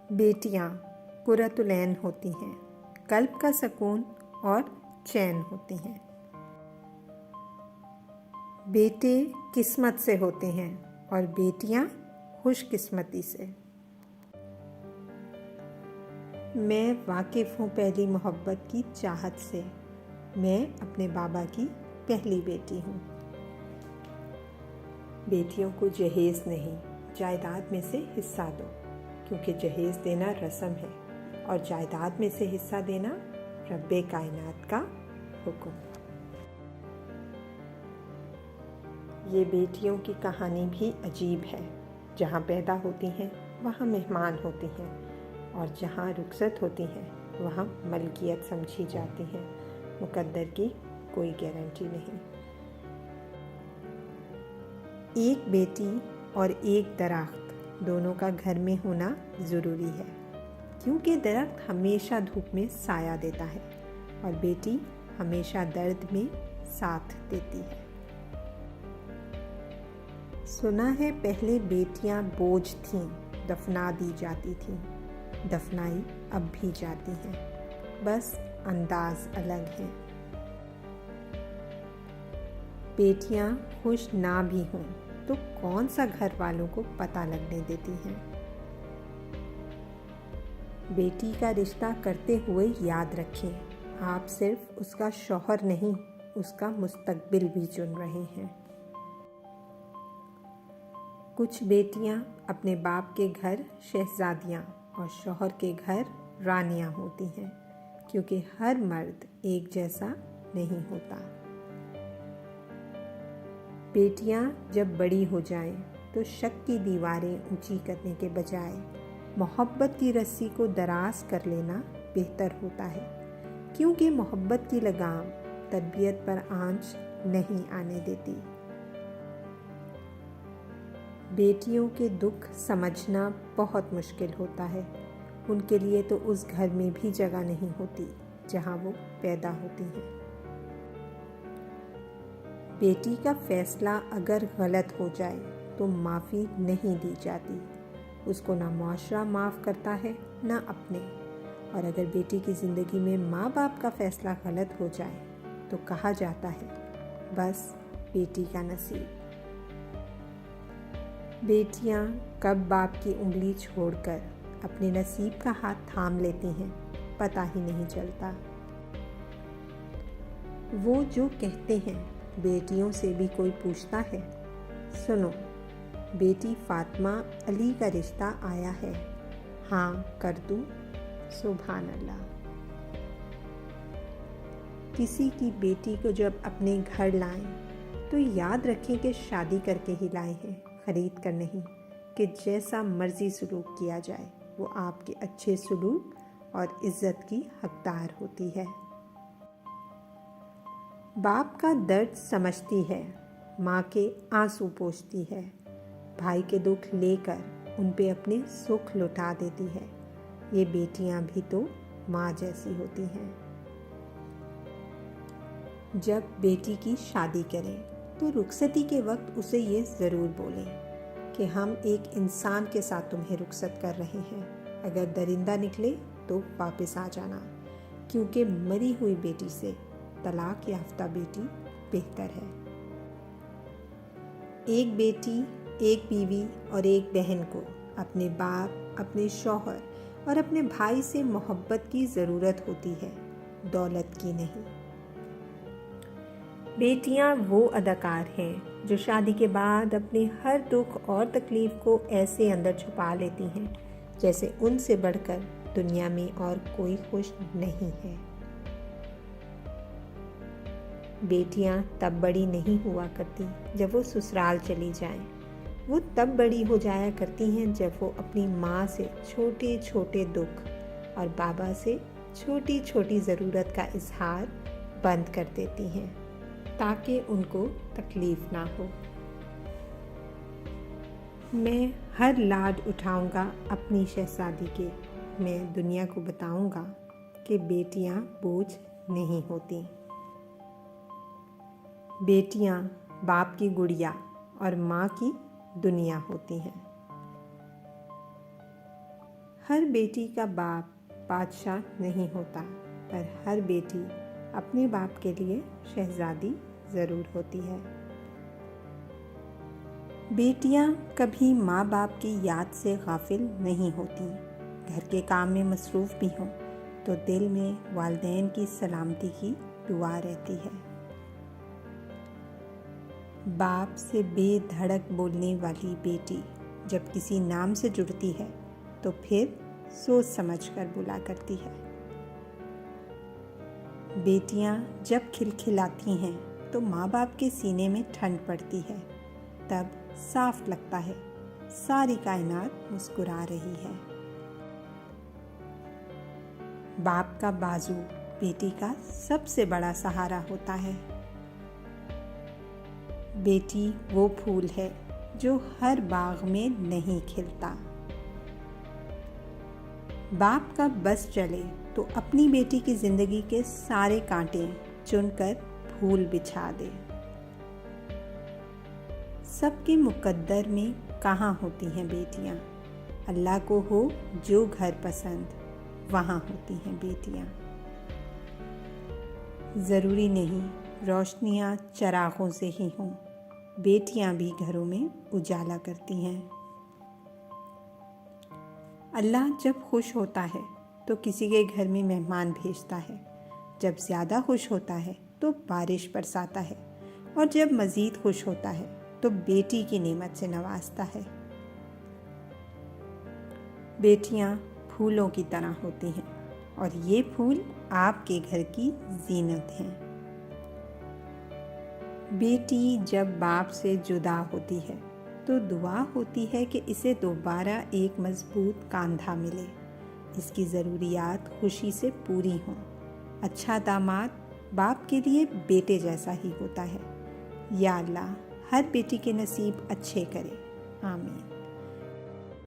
बेटियां कुर्रतुल ऐन होती हैं, कल्ब का सुकून और चैन होती हैं। बेटे किस्मत से होते हैं और बेटियां खुशकिस्मती से। मैं वाकिफ़ हूँ पहली मोहब्बत की चाहत से, मैं अपने बाबा की पहली बेटी हूँ। बेटियों को जहेज़ नहीं, जायदाद में से हिस्सा दो, क्योंकि जहेज़ देना रस्म है और जायदाद में से हिस्सा देना रब्बे कायनात का हुक्म। ये बेटियों की कहानी भी अजीब है। जहाँ पैदा होती हैं वहाँ मेहमान होती हैं और जहाँ रुखसत होती हैं वहाँ मलकियत समझी जाती हैं। मुकद्दर की कोई गारंटी नहीं। एक बेटी और एक दरख्त दोनों का घर में होना ज़रूरी है, क्योंकि दरख्त हमेशा धूप में साया देता है और बेटी हमेशा दर्द में साथ देती है। सुना है पहले बेटियां बोझ थीं, दफना दी जाती थीं, दफनाई अब भी जाती हैं, बस अंदाज अलग है। बेटियां खुश ना भी हों तो कौन सा घर वालों को पता लगने देती हैं। बेटी का रिश्ता करते हुए याद रखें, आप सिर्फ उसका शौहर नहीं, उसका मुस्तकबिल भी चुन रहे हैं। कुछ बेटियां अपने बाप के घर शहजादियां और शौहर के घर रानियां होती हैं, क्योंकि हर मर्द एक जैसा नहीं होता। बेटियां जब बड़ी हो जाएं तो शक की दीवारें ऊंची करने के बजाय मोहब्बत की रस्सी को दराज कर लेना बेहतर होता है, क्योंकि मोहब्बत की लगाम तरबियत पर आंच नहीं आने देती। बेटियों के दुख समझना बहुत मुश्किल होता है। उनके लिए तो उस घर में भी जगह नहीं होती जहां वो पैदा होती हैं। बेटी का फैसला अगर गलत हो जाए तो माफ़ी नहीं दी जाती। उसको ना मुआशरा माफ़ करता है ना अपने। और अगर बेटी की ज़िंदगी में माँ बाप का फैसला गलत हो जाए तो कहा जाता है बस बेटी का नसीब। बेटियां कब बाप की उंगली छोड़कर अपने नसीब का हाथ थाम लेती हैं पता ही नहीं चलता। वो जो कहते हैं बेटियों से भी कोई पूछता है, सुनो बेटी फातिमा अली का रिश्ता आया है, हाँ कर दूं? सुभान अल्लाह। किसी की बेटी को जब अपने घर लाएं तो याद रखें कि शादी करके ही लाए हैं, खरीद कर नहीं, कि जैसा मर्जी सलूक किया जाए वो आपके अच्छे सलूक और इज्जत की हकदार होती है। बाप का दर्द समझती है, माँ के आंसू पोंछती है, भाई के दुख लेकर उन पे अपने सुख लुटा देती है। ये बेटियां भी तो माँ जैसी होती हैं। जब बेटी की शादी करें तो रुखसती के वक्त उसे ये ज़रूर बोलें कि हम एक इंसान के साथ तुम्हें रुखसत कर रहे हैं, अगर दरिंदा निकले तो वापस आ जाना, क्योंकि मरी हुई बेटी से तलाक याफ्ता बेटी बेहतर है। एक बेटी, एक बीवी और एक बहन को अपने बाप, अपने शौहर और अपने भाई से मोहब्बत की ज़रूरत होती है, दौलत की नहीं। बेटियां वो अदाकार हैं जो शादी के बाद अपने हर दुख और तकलीफ़ को ऐसे अंदर छुपा लेती हैं जैसे उनसे बढ़कर दुनिया में और कोई खुश नहीं है। बेटियां तब बड़ी नहीं हुआ करती जब वो ससुराल चली जाएं, वो तब बड़ी हो जाया करती हैं जब वो अपनी माँ से छोटे छोटे दुख और बाबा से छोटी छोटी ज़रूरत का इजहार बंद कर देती हैं, ताकि उनको तकलीफ़ ना हो। मैं हर लाड उठाऊंगा अपनी शहज़ादी के। मैं दुनिया को बताऊंगा कि बेटियां बोझ नहीं होती। बेटियां बाप की गुड़िया और माँ की दुनिया होती हैं। हर बेटी का बाप बादशाह नहीं होता, पर हर बेटी अपने बाप के लिए शहजादी ज़रूर होती है। बेटियां कभी माँ बाप की याद से गाफिल नहीं होती। घर के काम में मसरूफ़ भी हों तो दिल में वालिदैन की सलामती की दुआ रहती है। बाप से बेधड़क बोलने वाली बेटी जब किसी नाम से जुड़ती है तो फिर सोच समझकर बुला करती है। बेटियां जब खिलखिलाती हैं तो माँ बाप के सीने में ठंड पड़ती है। तब साफ लगता है सारी कायनात मुस्कुरा रही है। बाप का बाजू बेटी का सबसे बड़ा सहारा होता है। बेटी वो फूल है जो हर बाग में नहीं खिलता। बाप का बस चले तो अपनी बेटी की जिंदगी के सारे कांटे चुनकर फूल बिछा दे। सबके मुकद्दर में कहाँ होती हैं बेटियां? अल्लाह को हो जो घर पसंद, वहाँ होती हैं बेटियां। ज़रूरी नहीं रोशनियाँ चरागों से ही हों, बेटियां भी घरों में उजाला करती हैं। अल्लाह जब खुश होता है तो किसी के घर में मेहमान भेजता है, जब ज़्यादा खुश होता है तो बारिश बरसाता है, और जब मज़ीद खुश होता है तो बेटी की नेमत से नवाजता है। बेटियां फूलों की तरह होती हैं और ये फूल आपके घर की जीनत हैं। बेटी जब बाप से जुदा होती है तो दुआ होती है कि इसे दोबारा एक मजबूत कंधा मिले, इसकी ज़रूरियात खुशी से पूरी हों। अच्छा दामाद बाप के लिए बेटे जैसा ही होता है। या अल्लाह हर बेटी के नसीब अच्छे करे। आमीन।